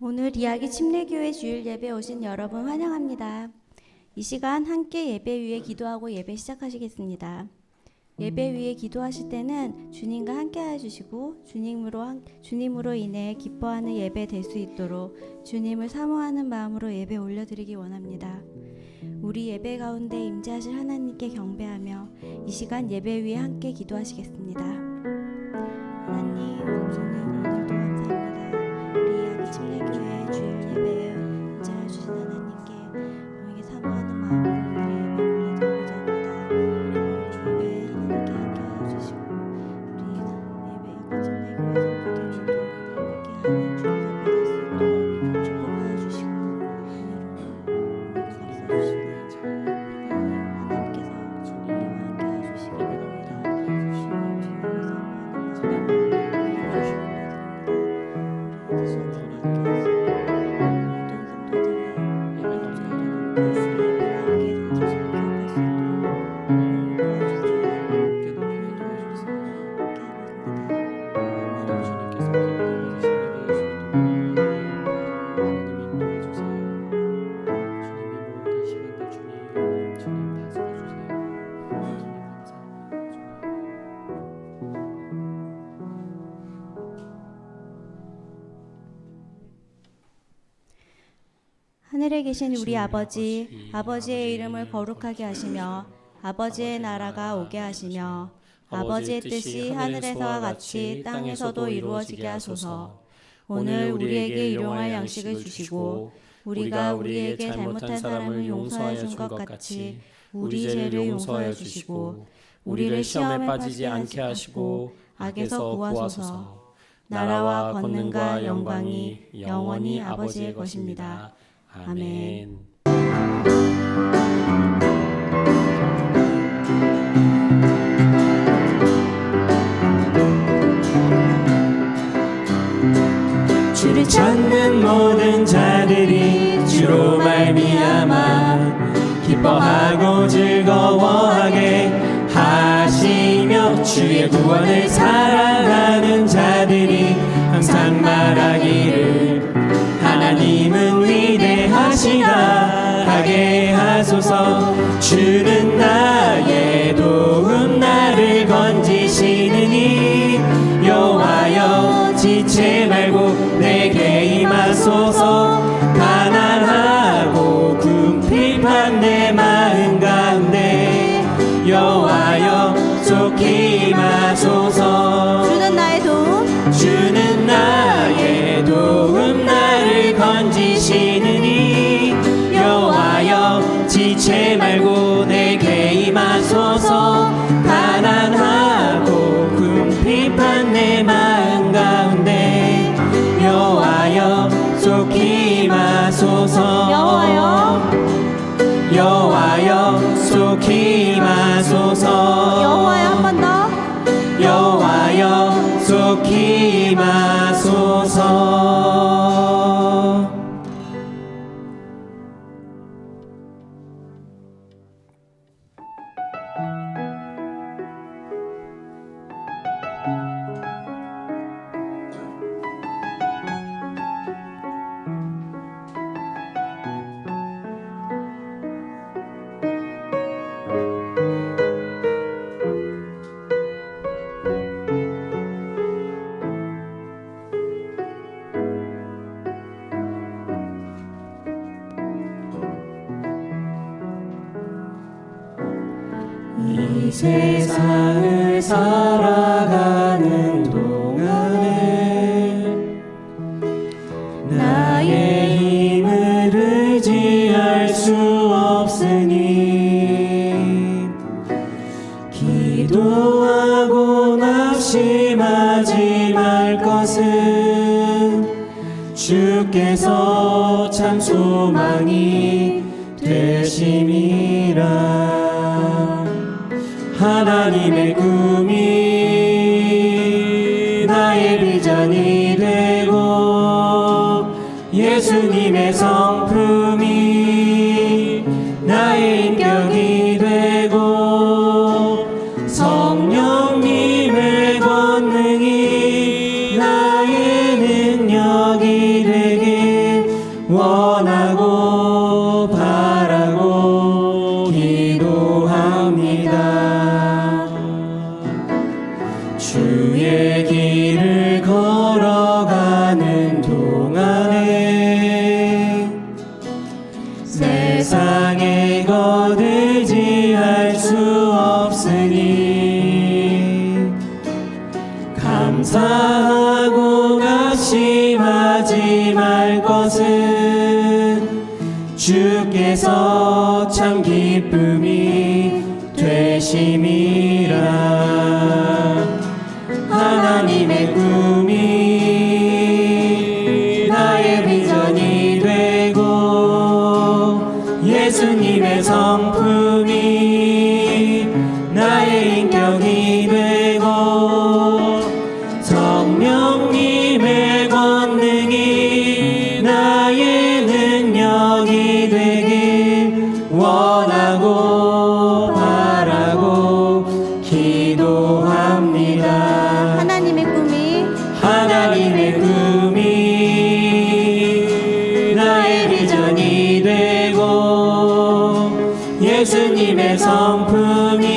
오늘 이야기 침례교회 주일 예배 오신 여러분 환영합니다. 이 시간 함께 예배 위에 기도하고 예배 시작하시겠습니다. 예배 위에 기도하실 때는 주님과 함께 해주시고 주님으로 인해 기뻐하는 예배 될 수 있도록 주님을 사모하는 마음으로 예배 올려드리기 원합니다. 우리 예배 가운데 임재하실 하나님께 경배하며 이 시간 예배 위에 함께 기도하시겠습니다. 하나님, 오늘도 감사합니다. 우리 이야기 침례교회 주일 예배에 임재해 주신 하나님께 우리에게 사모하는 마음으로 오늘의 예배 올려드리고자 합니다. 우리 예배 하나님께 함께 해주시고 우리 예배 이야기 침례교회 성도들도 함께하는 주일 예배 될 수 있도록 축복하여 주시고 은혜로 감싸주시네. 하나님께서 우리와 함께 해주시기 바랍니다. 주님을 사모하는 하늘에 계신 우리 아버지, 아버지의 이름을 거룩하게 하시며 아버지의 나라가 오게 하시며 아버지의 뜻이 하늘에서와 같이 땅에서도 이루어지게 하소서. 오늘 우리에게 일용할 양식을 주시고 우리가 우리에게 잘못한 사람을 용서해 준 것 같이 우리 죄를 용서해 주시고 우리를 시험에 빠지지 않게 하시고 악에서 구하소서. 나라와 권능과 영광이 영원히 아버지의 것입니다. 아멘. 주를 찾는 모든 자들이 주로 말미암아 기뻐하고 즐거워하게 하시며 주의 구원을 사랑하는 자들이 항상 말하기를 하나님은 위대하시다 하게 하소서. 주는 나의 도움 나를 건지시느니 여호와여 지체 말고 내게 임하소서. 가난하고 궁핍한 내 마음 가운데 여호와여 속히 임하소서. 주는 나의 도움, 주는 나의 도움 나를 건지시느니 여호와여 지체 말고 내게 임하소서. 가난하고 궁핍한 내 마음 가운데 여호와여 속히 임하소서. 여호와여 속히 임하소서. 여호와여 한 번 더. 여호와여 속히 임하소서. 이 세상을 살아가는 동안에 나의 힘을 의지할 수 없으니 기도하고 낙심하지 말 것은 주께서 참 소망이 되심이라. 하나님의 꿈이 나의 비전이 되고 예수님의 성품이 나의 인격이 되고 성령님의 권능이 나의 능력이 되게 주의 길을 걸어가는 동안에 세상에 거들지할 수 없으니 감사하고 낙심하지 말 것은 주께서 참 기쁨이 되심이라. 하나님의 꿈이 나의 비전이 되고 예수님의 성품이 나의 인격이 되고 성령님의 권능이 나의 능력이 되길 원하고 바라고 기도합니다. 하나님의 꿈이 나의 비전이 되고 예수님의 성품이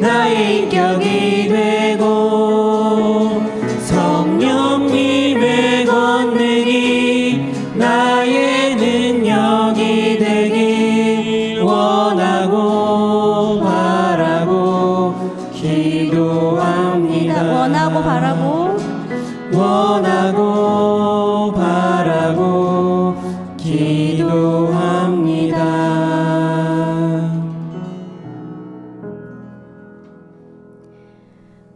나의 인격이 되고 성령님의 권능이 나의 능력이 되길 원하고 바라고 기도합니다. 원하고 바라고 기도합니다.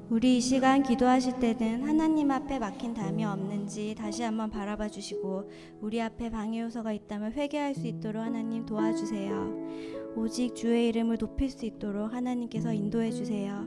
우리 이 시간 기도하실 때는 하나님 앞에 막힌 담이 없는지 다시 한번 바라봐 주시고 우리 앞에 방해 요소가 있다면 회개할 수 있도록 하나님 도와주세요. 오직 주의 이름을 높일 수 있도록 하나님께서 인도해 주세요.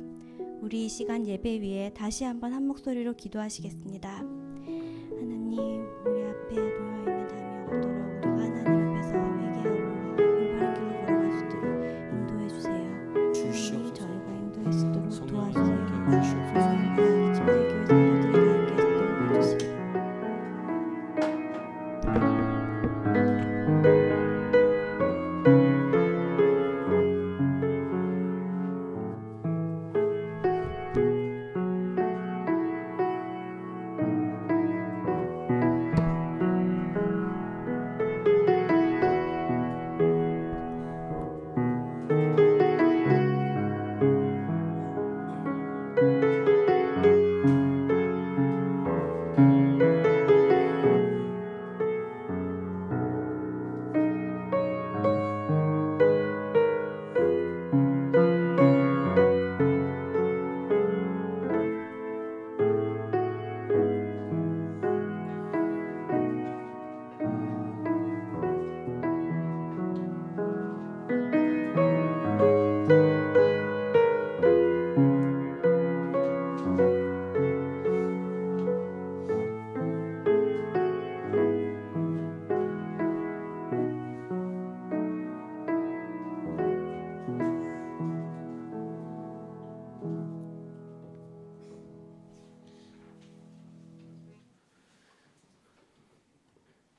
우리 이 시간 예배 위에 다시 한번 한 목소리로 기도하시겠습니다. 하나님, 우리 앞에 놓여있는 담이 없도록 우리가 하나님 앞에서 회개하고 올바른 길로 걸어갈 수 있도록 인도해 주세요. 하나님, 저희가 인도할 수 있도록 도와주세요. 감사합니다. 기침대 교회 성도들이 다 함께 하도록 해주시기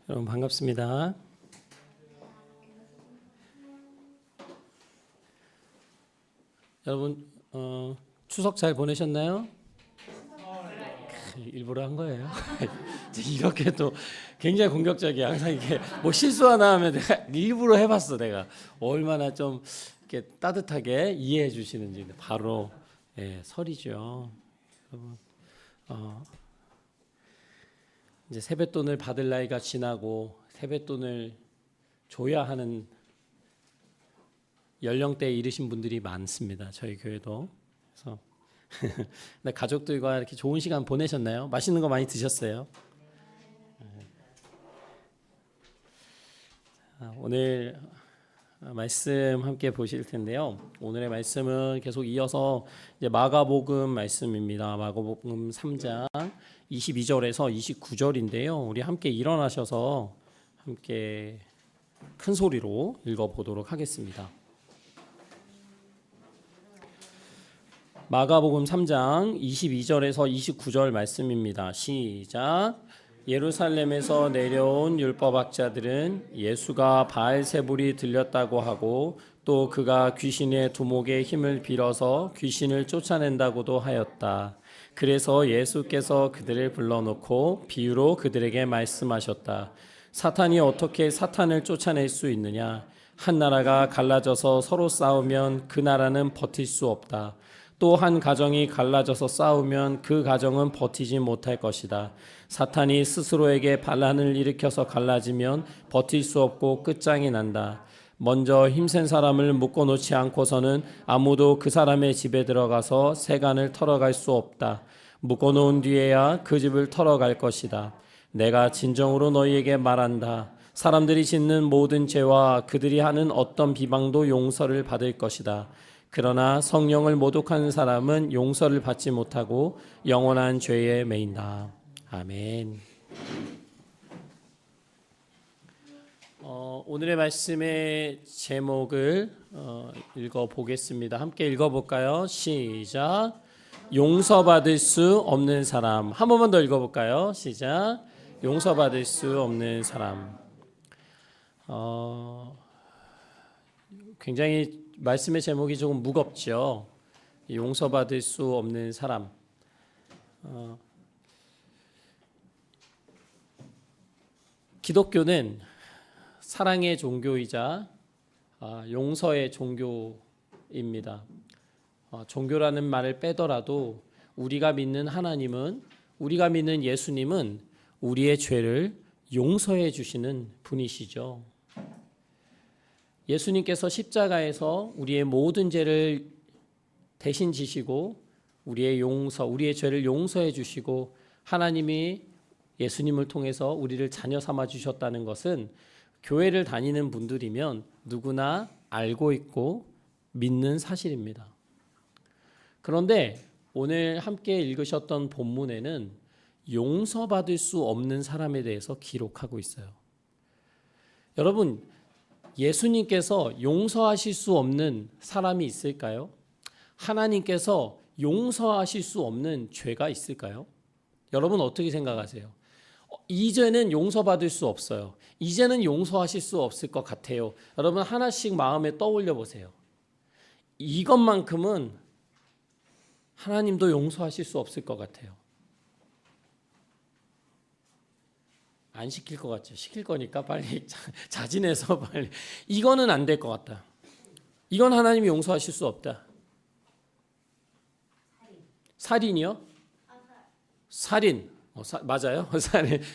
여러분 반갑습니다. 여러분 추석 잘 보내셨나요? 일부러 한 거예요. 이렇게 또 굉장히 공격적이야. 항상 이게 뭐 실수 하나 하면 내가 일부러 해봤어. 내가 얼마나 좀 이렇게 따뜻하게 이해해 주시는지. 바로 설이죠. 여러분 이제 세뱃돈을 받을 나이가 지나고 세뱃돈을 줘야 하는 연령대에 이르신 분들이 많습니다. 저희 교회도. 그래서 가족들과 이렇게 좋은 시간 보내셨나요? 맛있는 거 많이 드셨어요? 오늘 말씀 함께 보실 텐데요. 오늘의 말씀은 계속 이어서 이제 마가복음 말씀입니다. 마가복음 3장 22절에서 29절인데요. 우리 함께 일어나셔서 함께 큰 소리로 읽어보도록 하겠습니다. 마가복음 3장 22절에서 29절 말씀입니다. 시작. 예루살렘에서 내려온 율법학자들은 예수가 바알세불이 들렸다고 하고 또 그가 귀신의 두목의 힘을 빌어서 귀신을 쫓아낸다고도 하였다. 그래서 예수께서 그들을 불러놓고 비유로 그들에게 말씀하셨다. 사탄이 어떻게 사탄을 쫓아낼 수 있느냐? 한 나라가 갈라져서 서로 싸우면 그 나라는 버틸 수 없다. 또 한 가정이 갈라져서 싸우면 그 가정은 버티지 못할 것이다. 사탄이 스스로에게 반란을 일으켜서 갈라지면 버틸 수 없고 끝장이 난다. 먼저 힘센 사람을 묶어놓지 않고서는 아무도 그 사람의 집에 들어가서 세간을 털어갈 수 없다. 묶어놓은 뒤에야 그 집을 털어갈 것이다. 내가 진정으로 너희에게 말한다. 사람들이 짓는 모든 죄와 그들이 하는 어떤 비방도 용서를 받을 것이다. 그러나 성령을 모독하는 사람은 용서를 받지 못하고 영원한 죄에 매인다. 아멘. 오늘의 말씀의 제목을 읽어보겠습니다. 함께 읽어볼까요? 시작. 용서받을 수 없는 사람. 한 번만 더 읽어볼까요? 시작. 용서받을 수 없는 사람. 굉장히 말씀의 제목이 조금 무겁죠. 용서받을 수 없는 사람. 기독교는 사랑의 종교이자 용서의 종교입니다. 종교라는 말을 빼더라도 우리가 믿는 하나님은, 우리가 믿는 예수님은 우리의 죄를 용서해 주시는 분이시죠. 예수님께서 십자가에서 우리의 모든 죄를 대신 지시고 우리의 죄를 용서해 주시고 하나님이 예수님을 통해서 우리를 자녀 삼아 주셨다는 것은 교회를 다니는 분들이면 누구나 알고 있고 믿는 사실입니다. 그런데 오늘 함께 읽으셨던 본문에는 용서받을 수 없는 사람에 대해서 기록하고 있어요. 여러분, 예수님께서 용서하실 수 없는 사람이 있을까요? 하나님께서 용서하실 수 없는 죄가 있을까요? 여러분 어떻게 생각하세요? 이 죄는 용서받을 수 없어요. 이 죄는 용서하실 수 없을 것 같아요. 여러분 하나씩 마음에 떠올려 보세요. 이것만큼은 하나님도 용서하실 수 없을 것 같아요. 안 시킬 것 같죠. 시킬 거니까 빨리 자진해서 빨리. 이거는 안 될 것 같다. 이건 하나님이 용서하실 수 없다. 살인이요? 살인. 맞아요.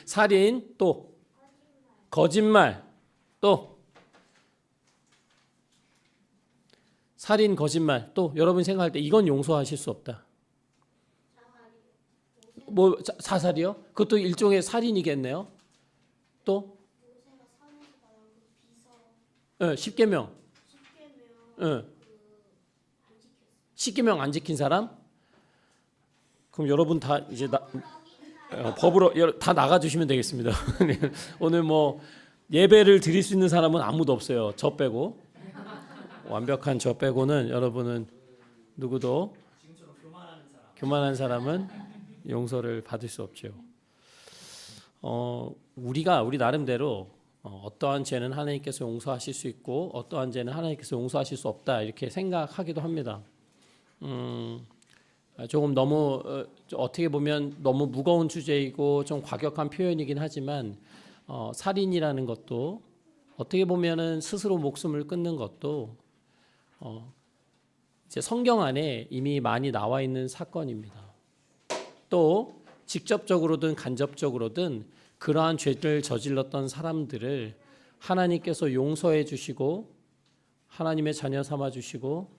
살인 또 거짓말 또 살인 거짓말 또 여러분 생각할 때 이건 용서하실 수 없다. 뭐 자살이요? 그것도 일종의 살인이겠네요. 또 십계명. 십계명 안 지킨 사람? 그럼 여러분 다 이제 법으로 다 나가 주시면 되겠습니다. 오늘 뭐 예배를 드릴 수 있는 사람은 아무도 없어요. 저 빼고. 완벽한 저 빼고는 여러분은 누구도 교만한 사람은 용서를 받을 수 없죠. 우리 나름대로 어떠한 죄는 하나님께서 용서하실 수 있고 어떠한 죄는 하나님께서 용서하실 수 없다 이렇게 생각하기도 합니다. 조금 너무 어떻게 보면 너무 무거운 주제이고 좀 과격한 표현이긴 하지만 살인이라는 것도 어떻게 보면은 스스로 목숨을 끊는 것도 이제 성경 안에 이미 많이 나와 있는 사건입니다. 또 직접적으로든 간접적으로든 그러한 죄를 저질렀던 사람들을 하나님께서 용서해 주시고 하나님의 자녀 삼아 주시고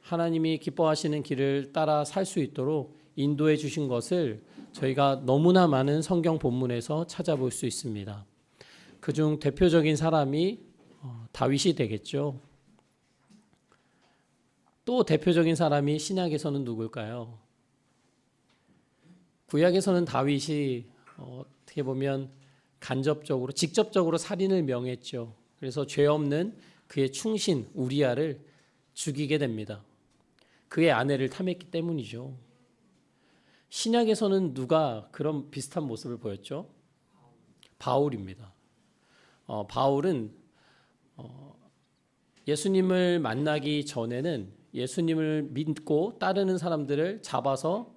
하나님이 기뻐하시는 길을 따라 살 수 있도록 인도해 주신 것을 저희가 너무나 많은 성경 본문에서 찾아볼 수 있습니다. 그중 대표적인 사람이 다윗이 되겠죠. 또 대표적인 사람이 신약에서는 누굴까요? 구약에서는 다윗이 어떻게 보면 간접적으로 직접적으로 살인을 명했죠. 그래서 죄 없는 그의 충신 우리아를 죽이게 됩니다. 그의 아내를 탐했기 때문이죠. 신약에서는 누가 그런 비슷한 모습을 보였죠? 바울입니다. 바울은 예수님을 만나기 전에는 예수님을 믿고 따르는 사람들을 잡아서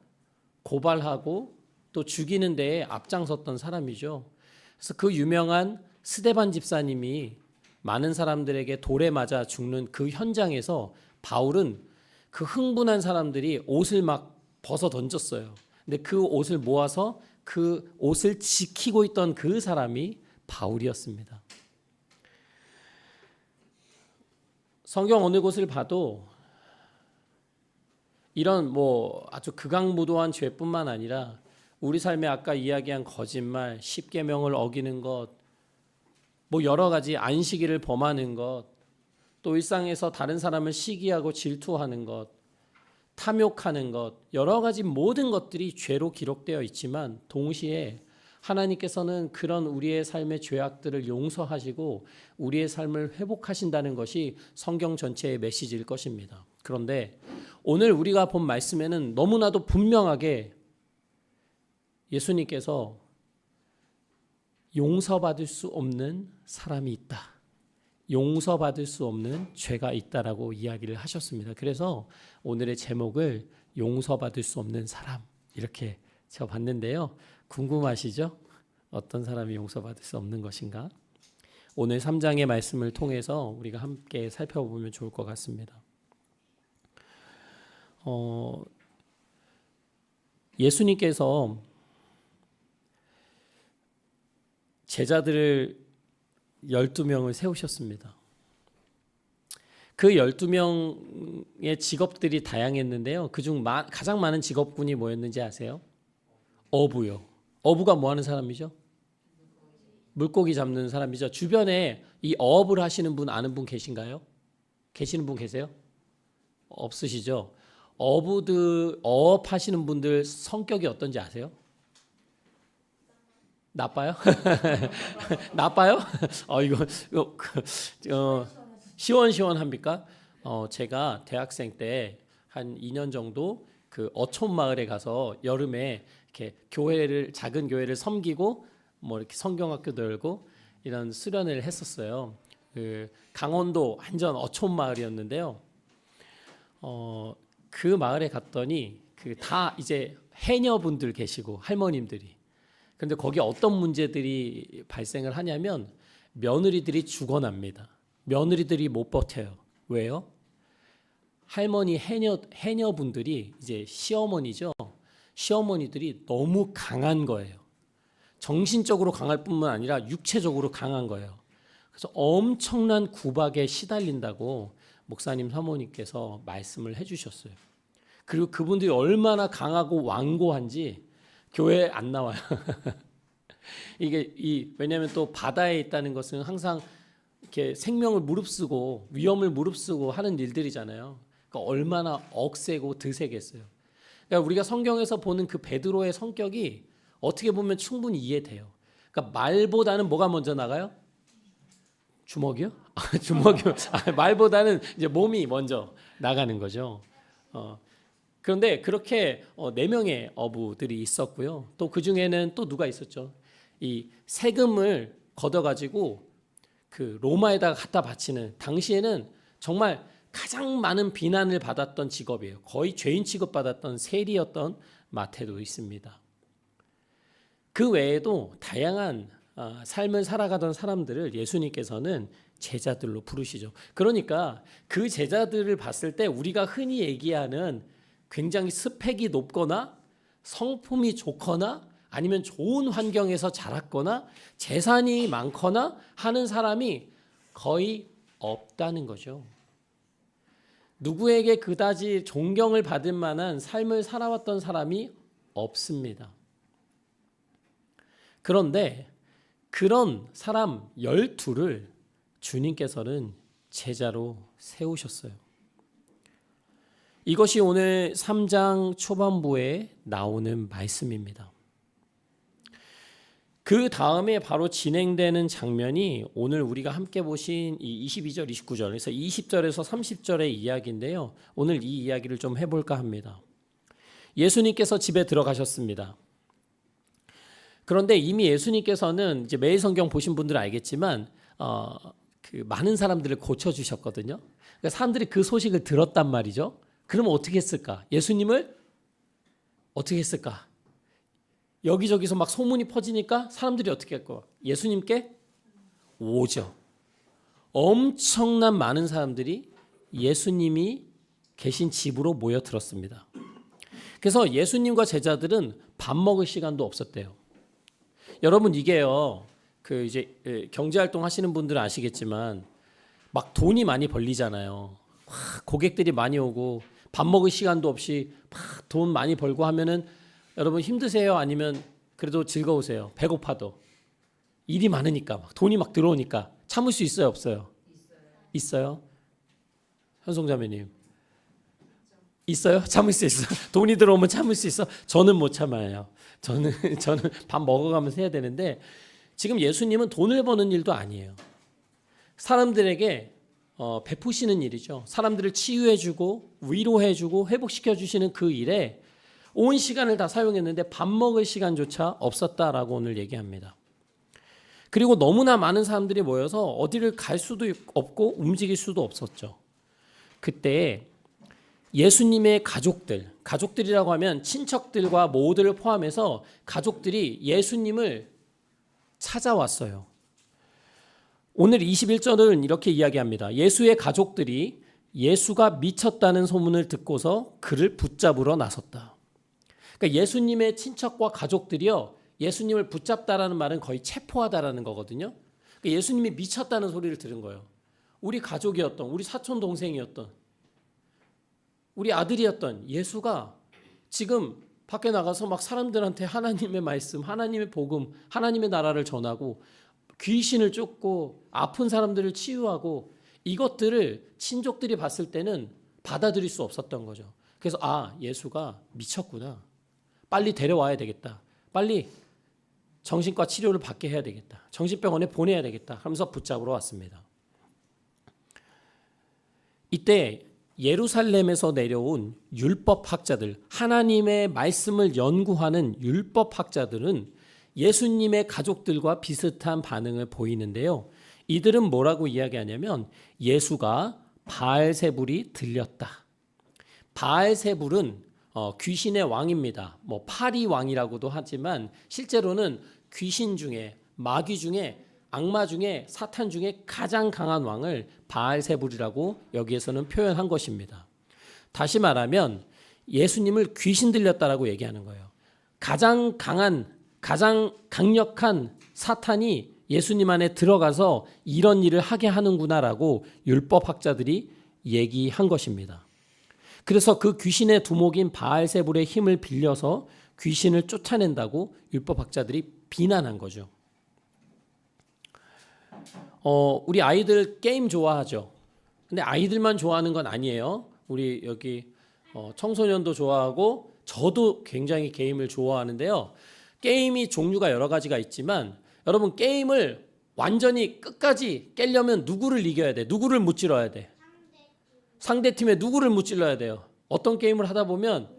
고발하고 또 죽이는 데에 앞장섰던 사람이죠. 그래서 그 유명한 스데반 집사님이 많은 사람들에게 돌에 맞아 죽는 그 현장에서 바울은 그 흥분한 사람들이 옷을 막 벗어 던졌어요. 근데 그 옷을 모아서 그 옷을 지키고 있던 그 사람이 바울이었습니다. 성경 어느 곳을 봐도 이런 아주 극악무도한 죄뿐만 아니라 우리 삶에 아까 이야기한 거짓말, 십계명을 어기는 것, 여러 가지 안식일을 범하는 것, 또 일상에서 다른 사람을 시기하고 질투하는 것, 탐욕하는 것, 여러 가지 모든 것들이 죄로 기록되어 있지만 동시에 하나님께서는 그런 우리의 삶의 죄악들을 용서하시고 우리의 삶을 회복하신다는 것이 성경 전체의 메시지일 것입니다. 그런데 오늘 우리가 본 말씀에는 너무나도 분명하게 예수님께서 용서받을 수 없는 사람이 있다. 용서받을 수 없는 죄가 있다라고 이야기를 하셨습니다. 그래서 오늘의 제목을 용서받을 수 없는 사람 이렇게 제가 봤는데요. 궁금하시죠? 어떤 사람이 용서받을 수 없는 것인가? 오늘 3장의 말씀을 통해서 우리가 함께 살펴보면 좋을 것 같습니다. 예수님께서 제자들을 12명을 세우셨습니다. 그 12명의 직업들이 다양했는데요. 그중 가장 많은 직업군이 뭐였는지 아세요? 어부요. 어부가 뭐 하는 사람이죠? 물고기 잡는 사람이죠. 주변에 이 어업을 하시는 분 아는 분 계신가요? 계시는 분 계세요? 없으시죠? 어업 하시는 분들 성격이 어떤지 아세요? 나빠요? 나빠요? 시원시원합니까? 제가 대학생 때 한 2년 정도 그 어촌 마을에 가서 여름에 이렇게 작은 교회를 섬기고 이렇게 성경학교도 열고 이런 수련을 했었어요. 그 강원도 완전 어촌 마을이었는데요. 그 마을에 갔더니 그 다 이제 해녀분들 계시고 할머님들이. 근데 거기 어떤 문제들이 발생을 하냐면 며느리들이 죽어납니다. 며느리들이 못 버텨요. 왜요? 할머니 해녀분들이 이제 시어머니죠. 시어머니들이 너무 강한 거예요. 정신적으로 강할 뿐만 아니라 육체적으로 강한 거예요. 그래서 엄청난 구박에 시달린다고 목사님 사모님께서 말씀을 해주셨어요. 그리고 그분들이 얼마나 강하고 완고한지 교회에 안 나와요. 왜냐하면 또 바다에 있다는 것은 항상 이렇게 생명을 무릅쓰고 위험을 무릅쓰고 하는 일들이잖아요. 그러니까 얼마나 억세고 드세겠어요. 그러니까 우리가 성경에서 보는 그 베드로의 성격이 어떻게 보면 충분히 이해돼요. 그러니까 말보다는 뭐가 먼저 나가요? 주먹이요? 주먹이요. 말보다는 이제 몸이 먼저 나가는 거죠. 그런데 그렇게 4명의 어부들이 있었고요. 또 그 중에는 또 누가 있었죠? 이 세금을 걷어가지고 그 로마에다가 갖다 바치는 당시에는 정말 가장 많은 비난을 받았던 직업이에요. 거의 죄인 취급받았던 세리였던 마태도 있습니다. 그 외에도 다양한 삶을 살아가던 사람들을 예수님께서는 제자들로 부르시죠. 그러니까 그 제자들을 봤을 때 우리가 흔히 얘기하는 굉장히 스펙이 높거나 성품이 좋거나 아니면 좋은 환경에서 자랐거나 재산이 많거나 하는 사람이 거의 없다는 거죠. 누구에게 그다지 존경을 받을 만한 삶을 살아왔던 사람이 없습니다. 그런데 그런 사람 12를 주님께서는 제자로 세우셨어요. 이것이 오늘 3장 초반부에 나오는 말씀입니다. 그 다음에 바로 진행되는 장면이 오늘 우리가 함께 보신 이 22절, 29절, 그래서 20절에서 30절의 이야기인데요. 오늘 이 이야기를 좀 해볼까 합니다. 예수님께서 집에 들어가셨습니다. 그런데 이미 예수님께서는 이제 매일 성경 보신 분들은 알겠지만 그 많은 사람들을 고쳐 주셨거든요. 그러니까 사람들이 그 소식을 들었단 말이죠. 그러면 어떻게 했을까? 예수님을 어떻게 했을까? 여기저기서 막 소문이 퍼지니까 사람들이 어떻게 할 거야? 예수님께 오죠. 엄청난 많은 사람들이 예수님이 계신 집으로 모여들었습니다. 그래서 예수님과 제자들은 밥 먹을 시간도 없었대요. 여러분 이게요. 그 이제 경제 활동 하시는 분들은 아시겠지만 막 돈이 많이 벌리잖아요. 고객들이 많이 오고 밥 먹을 시간도 없이 막 돈 많이 벌고 하면은 여러분 힘드세요? 아니면 그래도 즐거우세요? 배고파도 일이 많으니까 막 돈이 막 들어오니까 참을 수 있어요? 없어요? 있어요? 현송자매님 있어요? 참을 수 있어? 돈이 들어오면 참을 수 있어? 저는 못 참아요. 저는 밥 먹어가면서 해야 되는데 지금 예수님은 돈을 버는 일도 아니에요. 사람들에게 베푸시는 일이죠. 사람들을 치유해주고 위로해주고 회복시켜주시는 그 일에 온 시간을 다 사용했는데 밥 먹을 시간조차 없었다라고 오늘 얘기합니다. 그리고 너무나 많은 사람들이 모여서 어디를 갈 수도 없고 움직일 수도 없었죠. 그때 예수님의 가족들이라고 하면 친척들과 모두를 포함해서 가족들이 예수님을 찾아왔어요. 오늘 21절은 이렇게 이야기합니다. 예수의 가족들이 예수가 미쳤다는 소문을 듣고서 그를 붙잡으러 나섰다. 그러니까 예수님의 친척과 가족들이요. 예수님을 붙잡다라는 말은 거의 체포하다라는 거거든요. 그러니까 예수님이 미쳤다는 소리를 들은 거예요. 우리 가족이었던, 우리 사촌 동생이었던, 우리 아들이었던 예수가 지금 밖에 나가서 막 사람들한테 하나님의 말씀, 하나님의 복음, 하나님의 나라를 전하고 귀신을 쫓고 아픈 사람들을 치유하고 이것들을 친족들이 봤을 때는 받아들일 수 없었던 거죠. 그래서 예수가 미쳤구나. 빨리 데려와야 되겠다. 빨리 정신과 치료를 받게 해야 되겠다. 정신병원에 보내야 되겠다 하면서 붙잡으러 왔습니다. 이때 예루살렘에서 내려온 율법학자들, 하나님의 말씀을 연구하는 율법학자들은 예수님의 가족들과 비슷한 반응을 보이는데요. 이들은 뭐라고 이야기하냐면 예수가 바알세불이 들렸다. 바알세불은 귀신의 왕입니다. 파리 왕이라고도 하지만 실제로는 귀신 중에 마귀 중에 악마 중에 사탄 중에 가장 강한 왕을 바알세불이라고 여기에서는 표현한 것입니다. 다시 말하면 예수님을 귀신 들렸다라고 얘기하는 거예요. 가장 강력한 사탄이 예수님 안에 들어가서 이런 일을 하게 하는구나라고 율법학자들이 얘기한 것입니다. 그래서 그 귀신의 두목인 바알세불의 힘을 빌려서 귀신을 쫓아낸다고 율법학자들이 비난한 거죠. 우리 아이들 게임 좋아하죠. 근데 아이들만 좋아하는 건 아니에요. 우리 여기 청소년도 좋아하고 저도 굉장히 게임을 좋아하는데요. 게임이 종류가 여러 가지가 있지만 여러분 게임을 완전히 끝까지 깨려면 누구를 이겨야 돼? 누구를 무찔러야 돼? 상대팀에 누구를 무찔러야 돼요? 어떤 게임을 하다 보면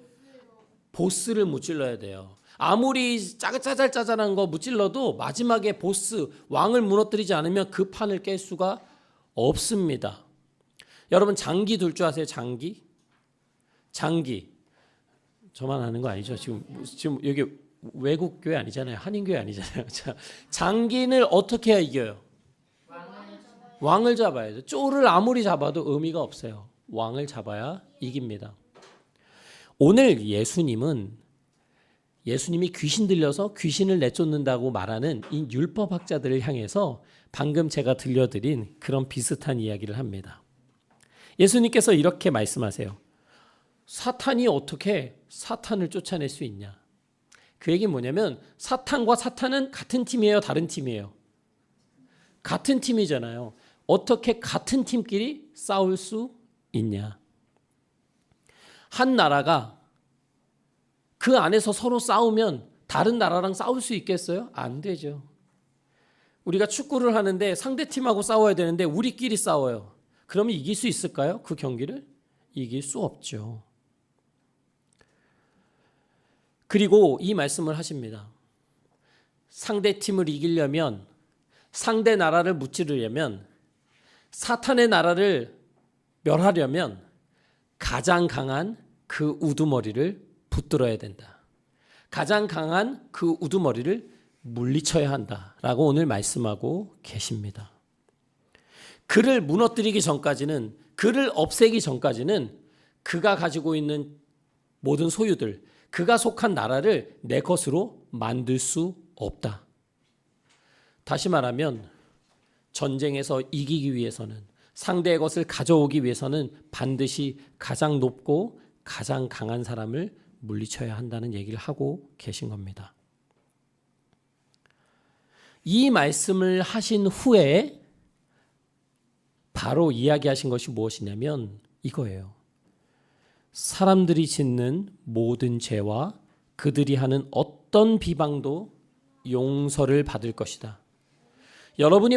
보스를 무찔러야 돼요. 아무리 짜잘짜잘한 거 무찔러도 마지막에 보스, 왕을 무너뜨리지 않으면 그 판을 깰 수가 없습니다. 여러분 장기 둘 줄 아세요? 장기? 저만 아는 거 아니죠? 지금 여기 외국 교회 아니잖아요. 한인 교회 아니잖아요. 자, 장기를 어떻게 해야 이겨요? 왕을 잡아야죠. 쪼를 아무리 잡아도 의미가 없어요. 왕을 잡아야 이깁니다. 오늘 예수님이 귀신 들려서 귀신을 내쫓는다고 말하는 이 율법학자들을 향해서 방금 제가 들려드린 그런 비슷한 이야기를 합니다. 예수님께서 이렇게 말씀하세요. 사탄이 어떻게 사탄을 쫓아낼 수 있냐? 그 얘기는 뭐냐면 사탄과 사탄은 같은 팀이에요? 다른 팀이에요? 같은 팀이잖아요. 어떻게 같은 팀끼리 싸울 수 있냐? 한 나라가 그 안에서 서로 싸우면 다른 나라랑 싸울 수 있겠어요? 안 되죠. 우리가 축구를 하는데 상대팀하고 싸워야 되는데 우리끼리 싸워요. 그러면 이길 수 있을까요? 그 경기를? 이길 수 없죠. 그리고 이 말씀을 하십니다. 상대팀을 이기려면, 상대 나라를 무찌르려면 사탄의 나라를 멸하려면 가장 강한 그 우두머리를 붙들어야 된다. 가장 강한 그 우두머리를 물리쳐야 한다라고 오늘 말씀하고 계십니다. 그를 무너뜨리기 전까지는, 그를 없애기 전까지는 그가 가지고 있는 모든 소유들, 그가 속한 나라를 내 것으로 만들 수 없다. 다시 말하면 전쟁에서 이기기 위해서는, 상대의 것을 가져오기 위해서는 반드시 가장 높고 가장 강한 사람을 물리쳐야 한다는 얘기를 하고 계신 겁니다. 이 말씀을 하신 후에 바로 이야기하신 것이 무엇이냐면 이거예요. 사람들이 짓는 모든 죄와 그들이 하는 어떤 비방도 용서를 받을 것이다. 여러분이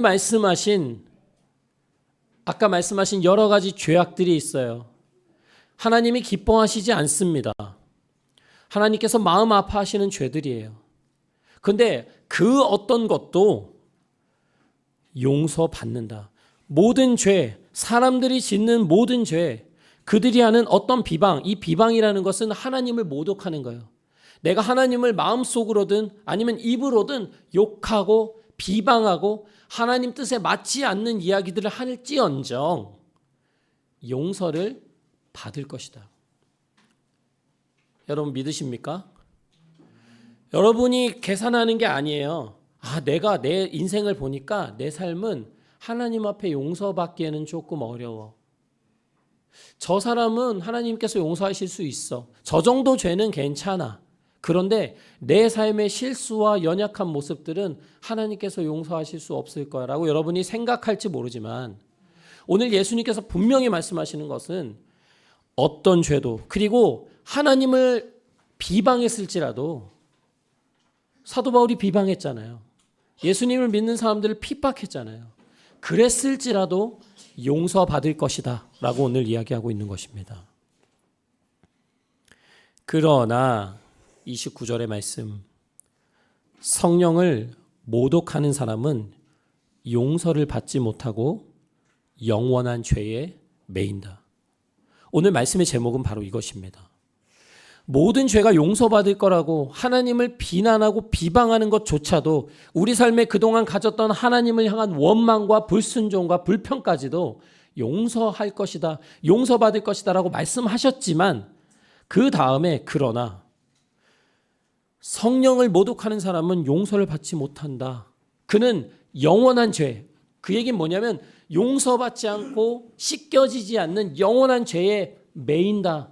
아까 말씀하신 여러 가지 죄악들이 있어요. 하나님이 기뻐하시지 않습니다. 하나님께서 마음 아파하시는 죄들이에요. 그런데 그 어떤 것도 용서받는다. 모든 죄, 사람들이 짓는 모든 죄, 그들이 하는 어떤 비방, 이 비방이라는 것은 하나님을 모독하는 거예요. 내가 하나님을 마음속으로든 아니면 입으로든 욕하고 비방하고 하나님 뜻에 맞지 않는 이야기들을 할지언정 용서를 받을 것이다. 여러분 믿으십니까? 여러분이 계산하는 게 아니에요. 내가 내 인생을 보니까 내 삶은 하나님 앞에 용서받기에는 조금 어려워. 저 사람은 하나님께서 용서하실 수 있어. 저 정도 죄는 괜찮아. 그런데 내 삶의 실수와 연약한 모습들은 하나님께서 용서하실 수 없을 거라고 여러분이 생각할지 모르지만 오늘 예수님께서 분명히 말씀하시는 것은 어떤 죄도, 그리고 하나님을 비방했을지라도, 사도 바울이 비방했잖아요. 예수님을 믿는 사람들을 핍박했잖아요. 그랬을지라도 용서받을 것이다 라고 오늘 이야기하고 있는 것입니다. 그러나 29절의 말씀, 성령을 모독하는 사람은 용서를 받지 못하고 영원한 죄에 매인다. 오늘 말씀의 제목은 바로 이것입니다. 모든 죄가 용서받을 거라고 하나님을 비난하고 비방하는 것조차도, 우리 삶에 그동안 가졌던 하나님을 향한 원망과 불순종과 불평까지도 용서할 것이다, 용서받을 것이다 라고 말씀하셨지만 그 다음에 그러나 성령을 모독하는 사람은 용서를 받지 못한다. 그는 영원한 죄, 그 얘기는 뭐냐면 용서받지 않고 씻겨지지 않는 영원한 죄에 매인다,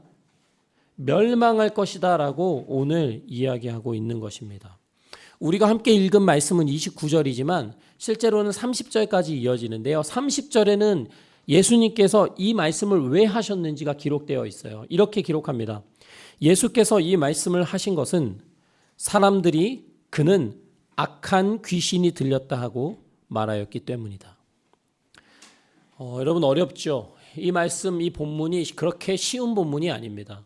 멸망할 것이다 라고 오늘 이야기하고 있는 것입니다. 우리가 함께 읽은 말씀은 29절이지만 실제로는 30절까지 이어지는데요. 30절에는 예수님께서 이 말씀을 왜 하셨는지가 기록되어 있어요. 이렇게 기록합니다. 예수께서 이 말씀을 하신 것은 사람들이 그는 악한 귀신이 들렸다 하고 말하였기 때문이다. 여러분 어렵죠? 이 말씀, 이 본문이 그렇게 쉬운 본문이 아닙니다.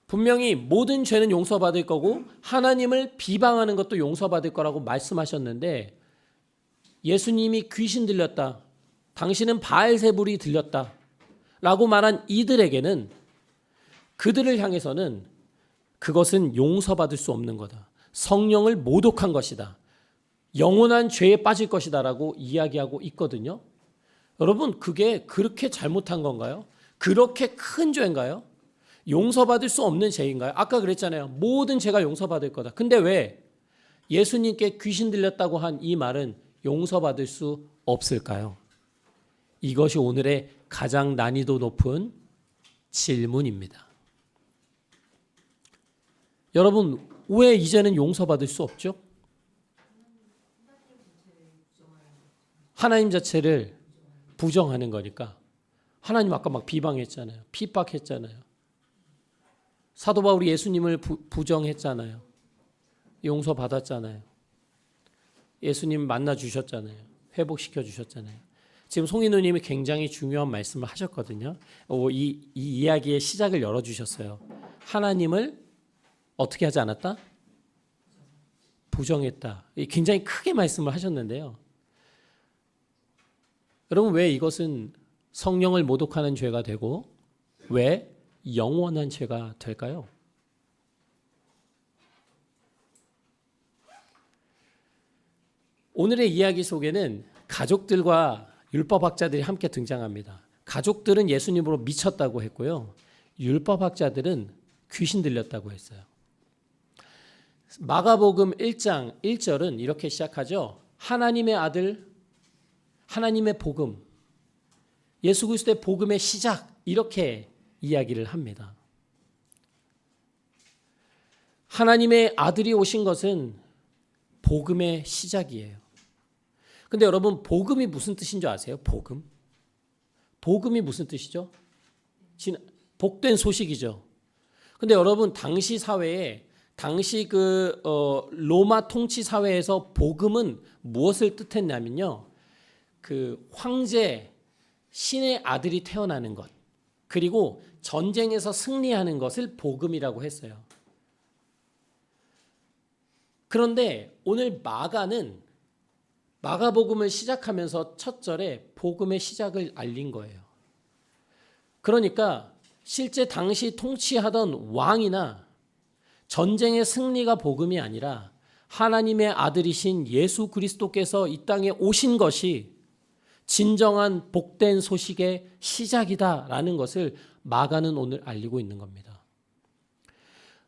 분명히 모든 죄는 용서받을 거고 하나님을 비방하는 것도 용서받을 거라고 말씀하셨는데 예수님이 귀신 들렸다, 당신은 바알세불이 들렸다 라고 말한 이들에게는, 그들을 향해서는 그것은 용서받을 수 없는 거다, 성령을 모독한 것이다, 영원한 죄에 빠질 것이다 라고 이야기하고 있거든요. 여러분 그게 그렇게 잘못한 건가요? 그렇게 큰 죄인가요? 용서받을 수 없는 죄인가요? 아까 그랬잖아요. 모든 죄가 용서받을 거다. 근데 왜 예수님께 귀신 들렸다고 한 이 말은 용서받을 수 없을까요? 이것이 오늘의 가장 난이도 높은 질문입니다. 여러분 왜 이제는 용서받을 수 없죠? 하나님 자체를 부정하는 거니까. 하나님 아까 막 비방했잖아요. 핍박했잖아요. 사도 바울이 예수님을 부정했잖아요. 용서받았잖아요. 예수님 만나주셨잖아요. 회복시켜 주셨잖아요. 지금 송인우님이 굉장히 중요한 말씀을 하셨거든요. 이 이야기의 시작을 열어주셨어요. 하나님을 어떻게 하지 않았다? 부정했다. 굉장히 크게 말씀을 하셨는데요. 여러분, 왜 이것은 성령을 모독하는 죄가 되고 왜 영원한 죄가 될까요? 오늘의 이야기 속에는 가족들과 율법학자들이 함께 등장합니다. 가족들은 예수님으로 미쳤다고 했고요. 율법학자들은 귀신 들렸다고 했어요. 마가복음 1장 1절은 이렇게 시작하죠. 하나님의 아들, 하나님의 복음, 예수 그리스도의 복음의 시작, 이렇게 이야기를 합니다. 하나님의 아들이 오신 것은 복음의 시작이에요. 근데 여러분, 복음이 무슨 뜻인 줄 아세요? 복음? 복음이 무슨 뜻이죠? 복된 소식이죠. 근데 여러분, 당시 사회에, 당시 로마 통치 사회에서 복음은 무엇을 뜻했냐면요, 그 황제, 신의 아들이 태어나는 것, 그리고 전쟁에서 승리하는 것을 복음이라고 했어요. 그런데 오늘 마가복음을 시작하면서 첫 절에 복음의 시작을 알린 거예요. 그러니까 실제 당시 통치하던 왕이나 전쟁의 승리가 복음이 아니라 하나님의 아들이신 예수 그리스도께서 이 땅에 오신 것이 진정한 복된 소식의 시작이다라는 것을 마가는 오늘 알리고 있는 겁니다.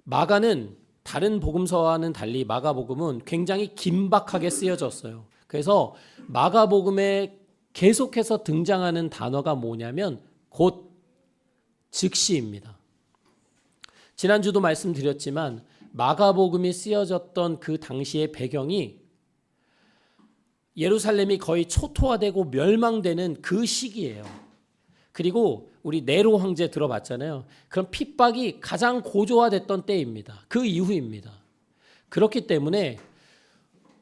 마가는 다른 복음서와는 달리 마가복음은 굉장히 긴박하게 쓰여졌어요. 그래서 마가복음에 계속해서 등장하는 단어가 뭐냐면 곧 즉시입니다. 지난주도 말씀드렸지만 마가복음이 쓰여졌던 그 당시의 배경이 예루살렘이 거의 초토화되고 멸망되는 그 시기예요. 그리고 우리 네로 황제 들어봤잖아요. 그런 핍박이 가장 고조화됐던 때입니다. 그 이후입니다. 그렇기 때문에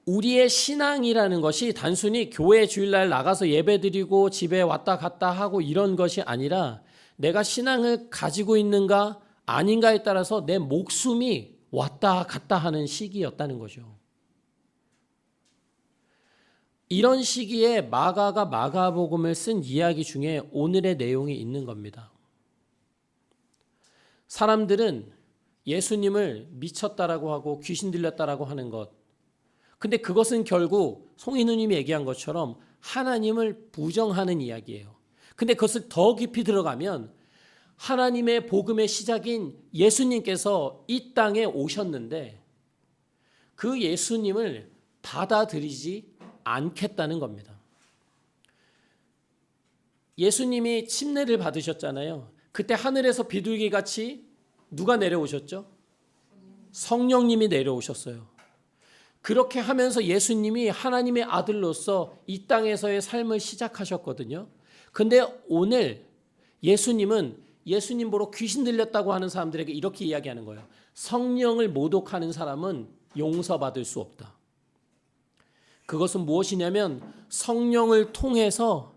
우리의 신앙이라는 것이 단순히 교회 주일날 나가서 예배드리고 집에 왔다 갔다 하고 이런 것이 아니라 내가 신앙을 가지고 있는가 아닌가에 따라서 내 목숨이 왔다 갔다 하는 시기였다는 거죠. 이런 시기에 마가가 마가복음을 쓴 이야기 중에 오늘의 내용이 있는 겁니다. 사람들은 예수님을 미쳤다라고 하고 귀신 들렸다라고 하는 것, 근데 그것은 결국 송인우님이 얘기한 것처럼 하나님을 부정하는 이야기예요. 근데 그것을 더 깊이 들어가면 하나님의 복음의 시작인 예수님께서 이 땅에 오셨는데 그 예수님을 받아들이지 않겠다는 겁니다. 예수님이 침례를 받으셨잖아요. 그때 하늘에서 비둘기 같이 누가 내려오셨죠? 성령님이 내려오셨어요. 그렇게 하면서 예수님이 하나님의 아들로서 이 땅에서의 삶을 시작하셨거든요. 근데 오늘 예수님은 예수님 보러 귀신 들렸다고 하는 사람들에게 이렇게 이야기하는 거예요. 성령을 모독하는 사람은 용서받을 수 없다. 그것은 무엇이냐면 성령을 통해서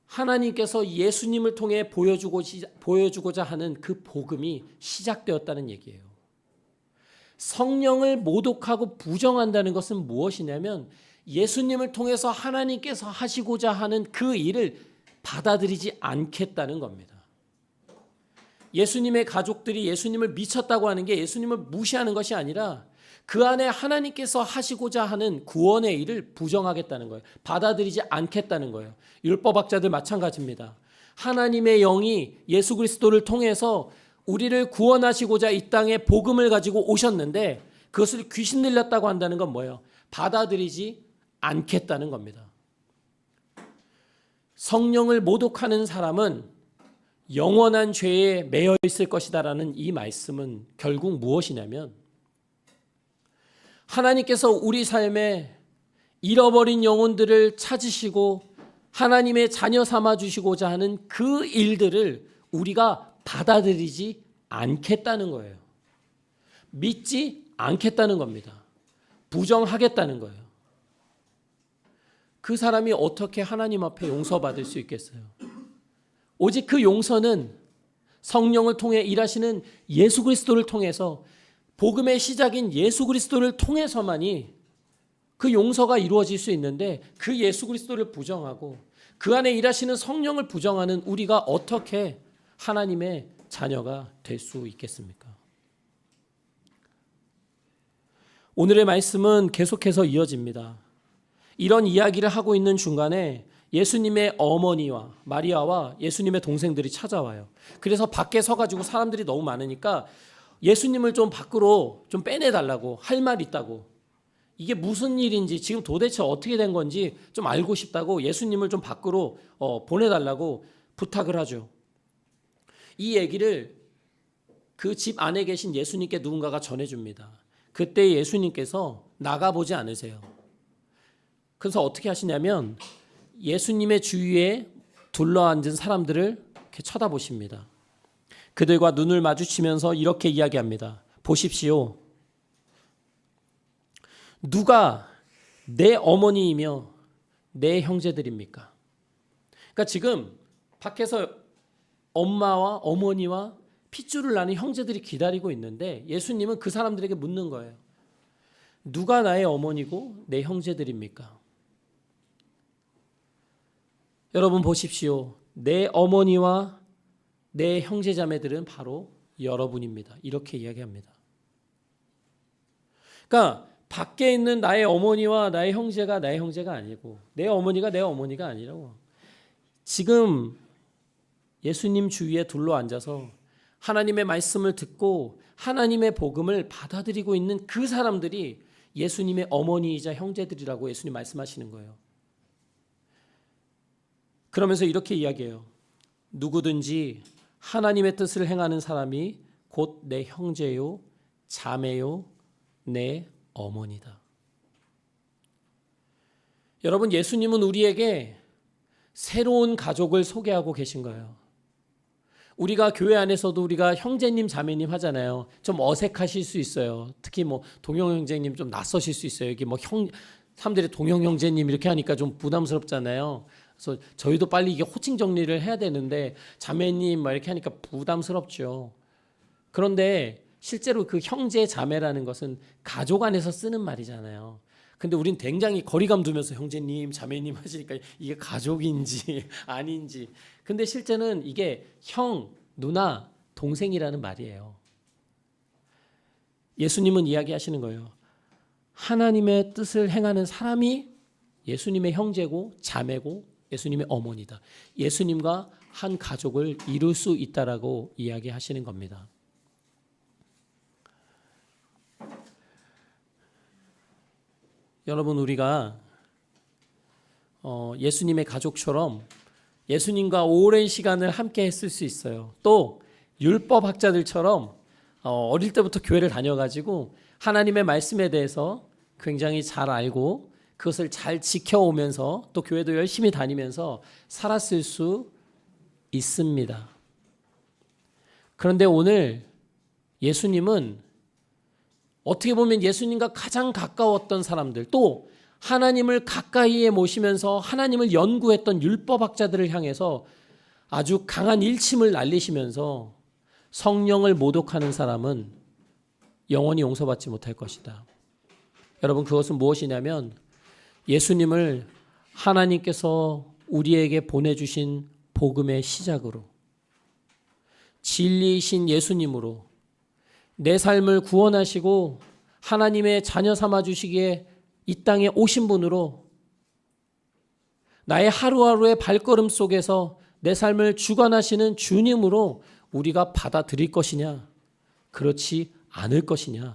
하나님께서 예수님을 통해 보여주고자 하는 그 복음이 시작되었다는 얘기예요. 성령을 모독하고 부정한다는 것은 무엇이냐면 예수님을 통해서 하나님께서 하시고자 하는 그 일을 받아들이지 않겠다는 겁니다. 예수님의 가족들이 예수님을 미쳤다고 하는 게 예수님을 무시하는 것이 아니라 그 안에 하나님께서 하시고자 하는 구원의 일을 부정하겠다는 거예요. 받아들이지 않겠다는 거예요. 율법학자들 마찬가지입니다. 하나님의 영이 예수 그리스도를 통해서 우리를 구원하시고자 이 땅에 복음을 가지고 오셨는데 그것을 귀신 들렸다고 한다는 건 뭐예요? 받아들이지 않겠다는 겁니다. 성령을 모독하는 사람은 영원한 죄에 매여 있을 것이다라는 이 말씀은 결국 무엇이냐면 하나님께서 우리 삶에 잃어버린 영혼들을 찾으시고 하나님의 자녀 삼아 주시고자 하는 그 일들을 우리가 받아들이지 않겠다는 거예요. 믿지 않겠다는 겁니다. 부정하겠다는 거예요. 그 사람이 어떻게 하나님 앞에 용서받을 수 있겠어요? 오직 그 용서는 성령을 통해 일하시는 예수 그리스도를 통해서 복음의 시작인 예수 그리스도를 통해서만이 그 용서가 이루어질 수 있는데 그 예수 그리스도를 부정하고 그 안에 일하시는 성령을 부정하는 우리가 어떻게 하나님의 자녀가 될 수 있겠습니까? 오늘의 말씀은 계속해서 이어집니다. 이런 이야기를 하고 있는 중간에 예수님의 어머니와 마리아와 예수님의 동생들이 찾아와요. 그래서 밖에 서가지고 사람들이 너무 많으니까 예수님을 좀 밖으로 좀 빼내달라고, 할 말 있다고, 이게 무슨 일인지 지금 도대체 어떻게 된 건지 좀 알고 싶다고 예수님을 좀 밖으로 보내달라고 부탁을 하죠. 이 얘기를 그 집 안에 계신 예수님께 누군가가 전해줍니다. 그때 예수님께서 나가보지 않으세요. 그래서 어떻게 하시냐면 예수님의 주위에 둘러앉은 사람들을 이렇게 쳐다보십니다. 그들과 눈을 마주치면서 이렇게 이야기합니다. 보십시오. 누가 내 어머니이며 내 형제들입니까? 그러니까 지금 밖에서 엄마와 어머니와 핏줄을 나는 형제들이 기다리고 있는데 예수님은 그 사람들에게 묻는 거예요. 누가 나의 어머니고 내 형제들입니까? 여러분 보십시오. 내 어머니와 내 형제자매들은 바로 여러분입니다. 이렇게 이야기합니다. 그러니까 밖에 있는 나의 어머니와 나의 형제가 나의 형제가 아니고 내 어머니가 내 어머니가 아니라고. 지금 예수님 주위에 둘러앉아서 하나님의 말씀을 듣고 하나님의 복음을 받아들이고 있는 그 사람들이 예수님의 어머니이자 형제들이라고 예수님 말씀하시는 거예요. 그러면서 이렇게 이야기해요. 누구든지 하나님의 뜻을 행하는 사람이 곧 내 형제요, 자매요, 내 어머니다. 여러분, 예수님은 우리에게 새로운 가족을 소개하고 계신 거예요. 우리가 교회 안에서도 우리가 형제님, 자매님 하잖아요. 좀 어색하실 수 있어요. 특히 뭐 동영 형제님 좀 낯서실 수 있어요. 여기 뭐 사람들이 동영 형제님 이렇게 하니까 좀 부담스럽잖아요. 그래서 저희도 빨리 이게 호칭 정리를 해야 되는데 자매님 막 이렇게 하니까 부담스럽죠. 그런데 실제로 그 형제 자매라는 것은 가족 안에서 쓰는 말이잖아요. 근데 우린 굉장히 거리감 두면서 형제님, 자매님 하시니까 이게 가족인지 아닌지. 근데 실제는 이게 형, 누나, 동생이라는 말이에요. 예수님은 이야기하시는 거예요. 하나님의 뜻을 행하는 사람이 예수님의 형제고 자매고 예수님의 어머니다. 예수님과 한 가족을 이룰 수 있다라고 이야기하시는 겁니다. 여러분, 우리가 예수님의 가족처럼 예수님과 오랜 시간을 함께 했을 수 있어요. 또 율법학자들처럼 어릴 때부터 교회를 다녀가지고 하나님의 말씀에 대해서 굉장히 잘 알고 그것을 잘 지켜오면서 또 교회도 열심히 다니면서 살았을 수 있습니다. 그런데 오늘 예수님은 어떻게 보면 예수님과 가장 가까웠던 사람들, 또 하나님을 가까이에 모시면서 하나님을 연구했던 율법학자들을 향해서 아주 강한 일침을 날리시면서 성령을 모독하는 사람은 영원히 용서받지 못할 것이다. 여러분, 그것은 무엇이냐면 예수님을 하나님께서 우리에게 보내주신 복음의 시작으로 진리이신 예수님으로 내 삶을 구원하시고 하나님의 자녀 삼아주시기에 이 땅에 오신 분으로 나의 하루하루의 발걸음 속에서 내 삶을 주관하시는 주님으로 우리가 받아들일 것이냐, 그렇지 않을 것이냐에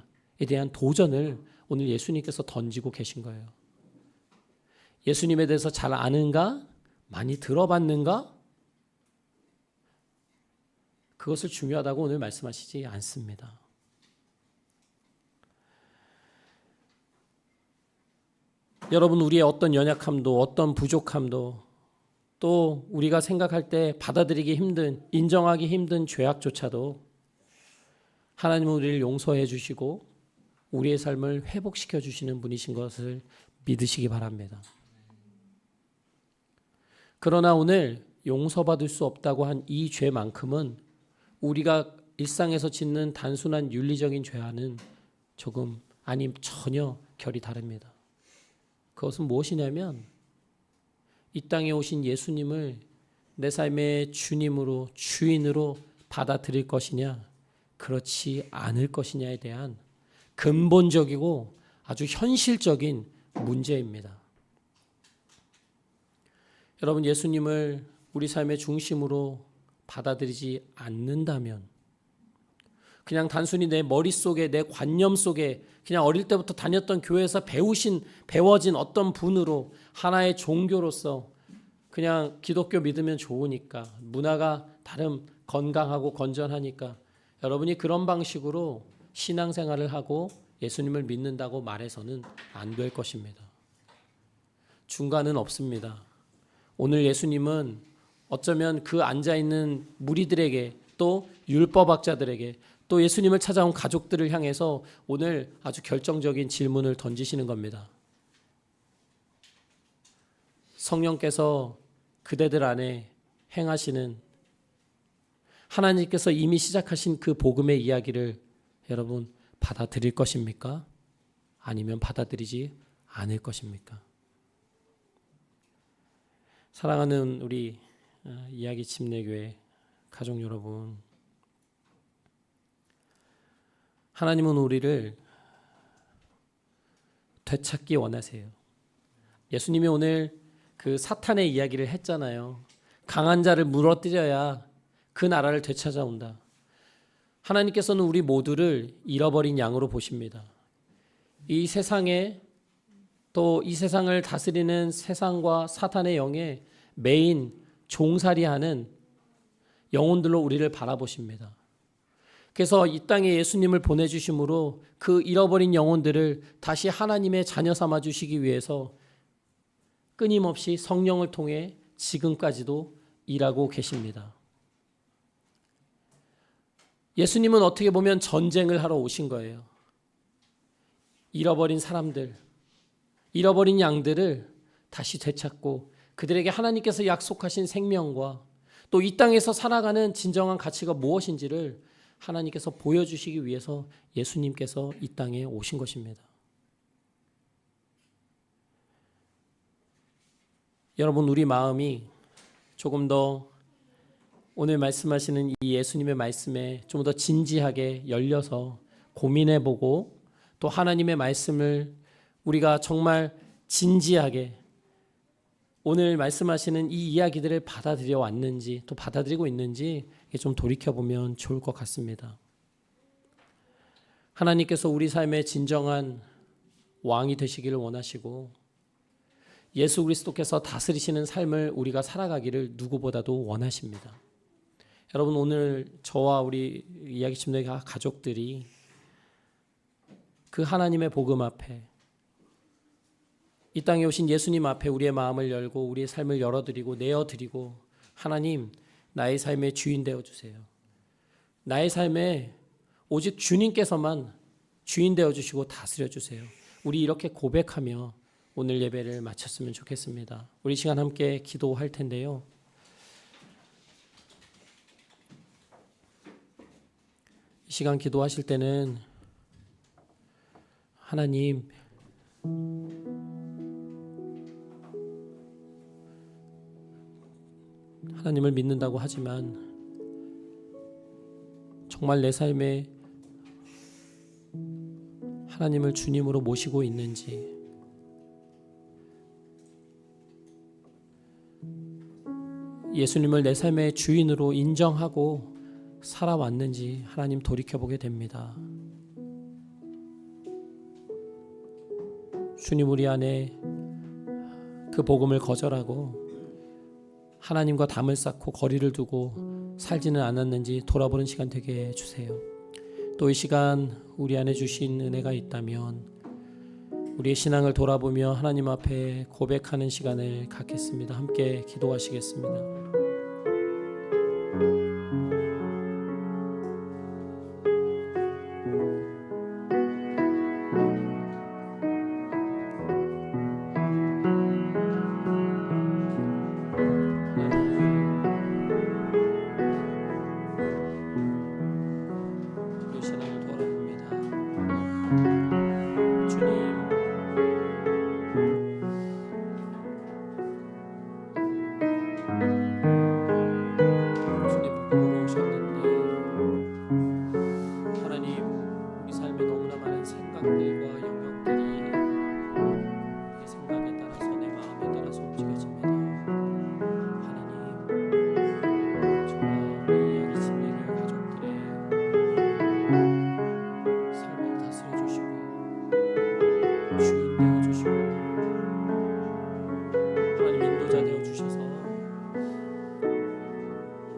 대한 도전을 오늘 예수님께서 던지고 계신 거예요. 예수님에 대해서 잘 아는가? 많이 들어봤는가? 그것을 중요하다고 오늘 말씀하시지 않습니다. 여러분, 우리의 어떤 연약함도 어떤 부족함도 또 우리가 생각할 때 받아들이기 힘든, 인정하기 힘든 죄악조차도 하나님은 우리를 용서해 주시고 우리의 삶을 회복시켜 주시는 분이신 것을 믿으시기 바랍니다. 그러나 오늘 용서받을 수 없다고 한 이 죄만큼은 우리가 일상에서 짓는 단순한 윤리적인 죄와는 조금 아님 전혀 결이 다릅니다. 그것은 무엇이냐면 이 땅에 오신 예수님을 내 삶의 주님으로 주인으로 받아들일 것이냐 그렇지 않을 것이냐에 대한 근본적이고 아주 현실적인 문제입니다. 여러분, 예수님을 우리 삶의 중심으로 받아들이지 않는다면 그냥 단순히 내 머릿속에 내 관념 속에 그냥 어릴 때부터 다녔던 교회에서 배워진 어떤 분으로 하나의 종교로서 그냥 기독교 믿으면 좋으니까 문화가 다른 건강하고 건전하니까 여러분이 그런 방식으로 신앙생활을 하고 예수님을 믿는다고 말해서는 안 될 것입니다. 중간은 없습니다. 오늘 예수님은 어쩌면 그 앉아있는 무리들에게 또 율법학자들에게 또 예수님을 찾아온 가족들을 향해서 오늘 아주 결정적인 질문을 던지시는 겁니다. 성령께서 그대들 안에 행하시는 하나님께서 이미 시작하신 그 복음의 이야기를 여러분 받아들일 것입니까? 아니면 받아들이지 않을 것입니까? 사랑하는 우리 이야기 침례교회 가족 여러분, 하나님은 우리를 되찾기 원하세요. 예수님이 오늘 그 사탄의 이야기를 했잖아요. 강한 자를 무너뜨려야 그 나라를 되찾아온다. 하나님께서는 우리 모두를 잃어버린 양으로 보십니다. 이 세상에 또 이 세상을 다스리는 세상과 사탄의 영에 매인 종살이하는 영혼들로 우리를 바라보십니다. 그래서 이 땅에 예수님을 보내주심으로 그 잃어버린 영혼들을 다시 하나님의 자녀 삼아 주시기 위해서 끊임없이 성령을 통해 지금까지도 일하고 계십니다. 예수님은 어떻게 보면 전쟁을 하러 오신 거예요. 잃어버린 사람들, 잃어버린 양들을 다시 되찾고 그들에게 하나님께서 약속하신 생명과 또 이 땅에서 살아가는 진정한 가치가 무엇인지를 하나님께서 보여주시기 위해서 예수님께서 이 땅에 오신 것입니다. 여러분, 우리 마음이 조금 더 오늘 말씀하시는 이 예수님의 말씀에 좀 더 진지하게 열려서 고민해보고 또 하나님의 말씀을 우리가 정말 진지하게 오늘 말씀하시는 이 이야기들을 받아들여 왔는지 또 받아들이고 있는지 좀 돌이켜보면 좋을 것 같습니다. 하나님께서 우리 삶의 진정한 왕이 되시기를 원하시고 예수 그리스도께서 다스리시는 삶을 우리가 살아가기를 누구보다도 원하십니다. 여러분, 오늘 저와 우리 이야기 침례 가족들이 그 하나님의 복음 앞에 이 땅에 오신 예수님 앞에 우리의 마음을 열고 우리의 삶을 열어드리고 내어드리고 하나님, 나의 삶의 주인 되어주세요. 나의 삶에 오직 주님께서만 주인 되어주시고 다스려주세요. 우리 이렇게 고백하며 오늘 예배를 마쳤으면 좋겠습니다. 우리 시간 함께 기도할 텐데요. 이 시간 기도하실 때는 하나님, 하나님을 믿는다고 하지만 정말 내 삶에 하나님을 주님으로 모시고 있는지, 예수님을 내 삶의 주인으로 인정하고 살아왔는지 하나님 돌이켜보게 됩니다. 주님, 우리 안에 그 복음을 거절하고 하나님과 담을 쌓고 거리를 두고 살지는 않았는지 돌아보는 시간 되게 해주세요. 또 이 시간 우리 안에 주신 은혜가 있다면 우리의 신앙을 돌아보며 하나님 앞에 고백하는 시간을 갖겠습니다. 함께 기도하시겠습니다. 생각들과 영역들이 내 생각에 따라서 내 마음에 따라서 움직여집니다. 하나님, 저와 우리 이야기 침례교회 가족들의 삶을 다스려 주시고 주인 되어 주시고 하나님 인도자 되어 주셔서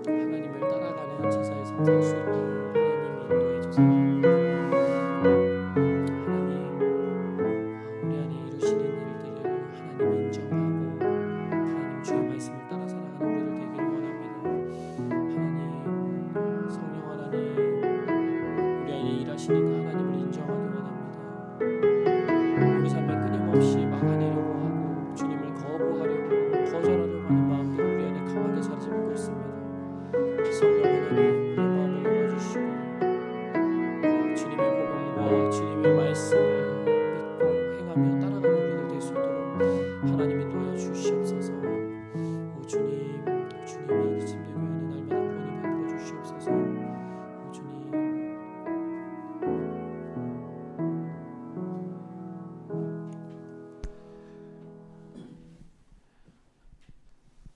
하나님을 따라가는 제사의 삶 살 수 있도록 하나님 인도해 주세요. 하나님, 우리 안에 이루시는 일들을 하나님 인정하고 하나님 주의 말씀을 따라 살아가는 우리를 되기를 원합니다. 하나님, 성령 하나님, 우리 안에 일하시니까 하나님을 인정하기 원합니다. 우리 삶에 끊임없이 막아내려고 하고 주님을 거부하려고 거절하려고 하는 마음들이 우리 안에 강하게 자리 잡고 있습니다. 성령 하나님, 우리의 마음을 열어주시고 주님의 복음과 주님의 말씀을 믿고 행하며 따라가는 우리들 될 수 있도록 하나님이 도와 주시옵소서. 오 주님, 주님이 이 침례교회는 날마다 구원을 베풀어 주시옵소서. 오 주님,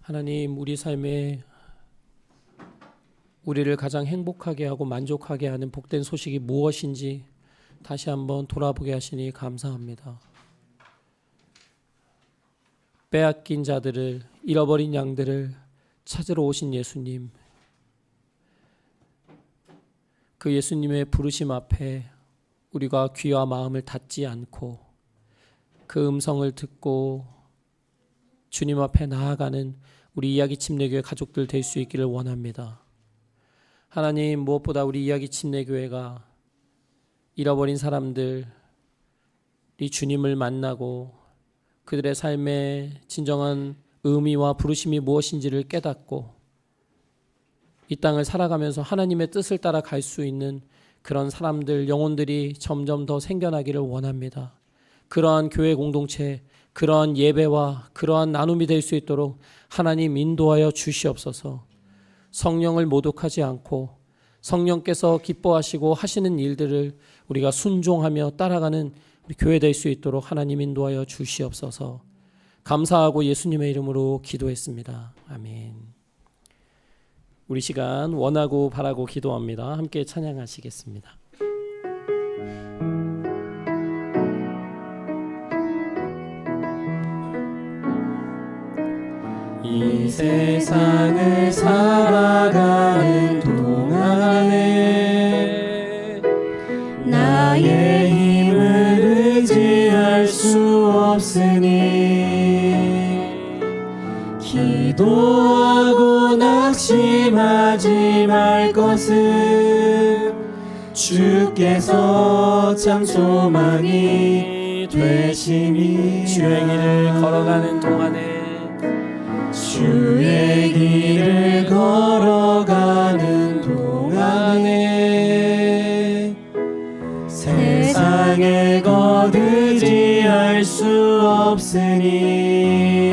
하나님, 우리 삶에 우리를 가장 행복하게 하고 만족하게 하는 복된 소식이 무엇인지 다시 한번 돌아보게 하시니 감사합니다. 빼앗긴 자들을, 잃어버린 양들을 찾으러 오신 예수님, 그 예수님의 부르심 앞에 우리가 귀와 마음을 닫지 않고 그 음성을 듣고 주님 앞에 나아가는 우리 이야기 침례교회 가족들 될 수 있기를 원합니다. 하나님, 무엇보다 우리 이야기 침례교회가 잃어버린 사람들이 주님을 만나고 그들의 삶의 진정한 의미와 부르심이 무엇인지를 깨닫고 이 땅을 살아가면서 하나님의 뜻을 따라 갈 수 있는 그런 사람들, 영혼들이 점점 더 생겨나기를 원합니다. 그러한 교회 공동체, 그러한 예배와 그러한 나눔이 될 수 있도록 하나님 인도하여 주시옵소서. 성령을 모독하지 않고 성령께서 기뻐하시고 하시는 일들을 우리가 순종하며 따라가는 우리 교회 될 수 있도록 하나님 인도하여 주시옵소서. 감사하고 예수님의 이름으로 기도했습니다. 아멘. 우리 시간 원하고 바라고 기도합니다. 함께 찬양하시겠습니다. 이 세상을 살아가는 동안에 나의 힘을 의지할 수 없으니 기도하고 낙심하지 말 것은 주께서 참 소망이 되심이 주의 길을 걸어가는 동안에 주의 길을 걸어가는 동안에 세상에 거두지할 수 없으니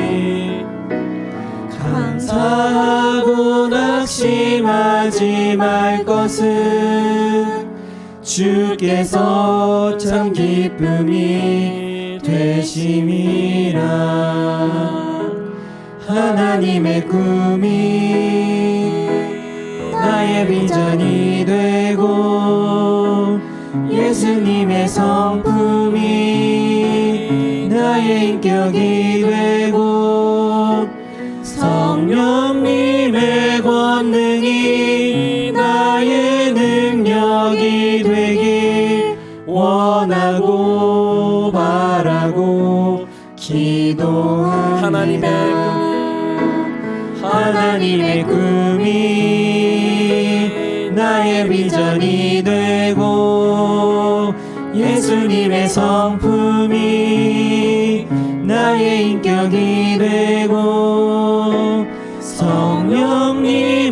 감사하고 낙심하지 말 것은 주께서 참 기쁨이 되심이라. 하나님의 꿈이 나의 비전이 되고 예수님의 성품이 나의 인격이 되고 성령님의 권능이 나의 능력이 되길 원하고 바라고 기도합니다. 하나님의 꿈이 나의 비전이 되고 예수님의 성품이 나의 인격이 되고 성령님의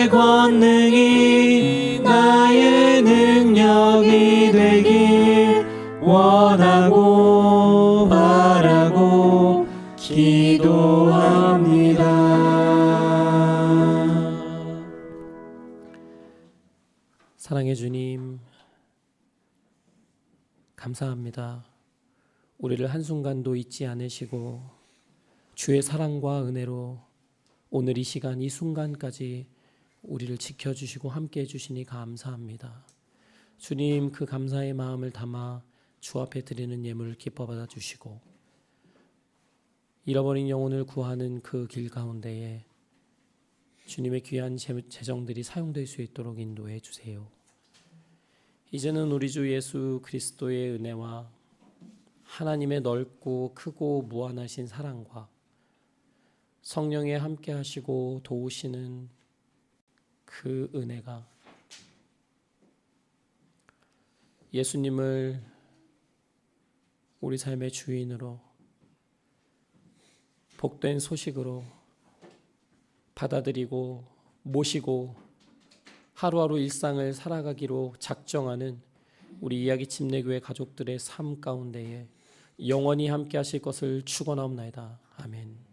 권능이 나의 능력이 되길 원하고 바라고 기도합니다. 사랑의 주님, 감사합니다. 우리를 한순간도 잊지 않으시고 주의 사랑과 은혜로 오늘 이 시간 이 순간까지 우리를 지켜주시고 함께해 주시니 감사합니다. 주님, 그 감사의 마음을 담아 주 앞에 드리는 예물을 기뻐 받아 주시고 잃어버린 영혼을 구하는 그 길 가운데에 주님의 귀한 재정들이 사용될 수 있도록 인도해 주세요. 이제는 우리 주 예수 그리스도의 은혜와 하나님의 넓고 크고 무한하신 사랑과 성령의 함께 하시고 도우시는 그 은혜가 예수님을 우리 삶의 주인으로 복된 소식으로 받아들이고 모시고 하루하루 일상을 살아가기로 작정하는 우리 이야기 침례교회 가족들의 삶 가운데에 영원히 함께 하실 것을 축원하옵나이다. 아멘.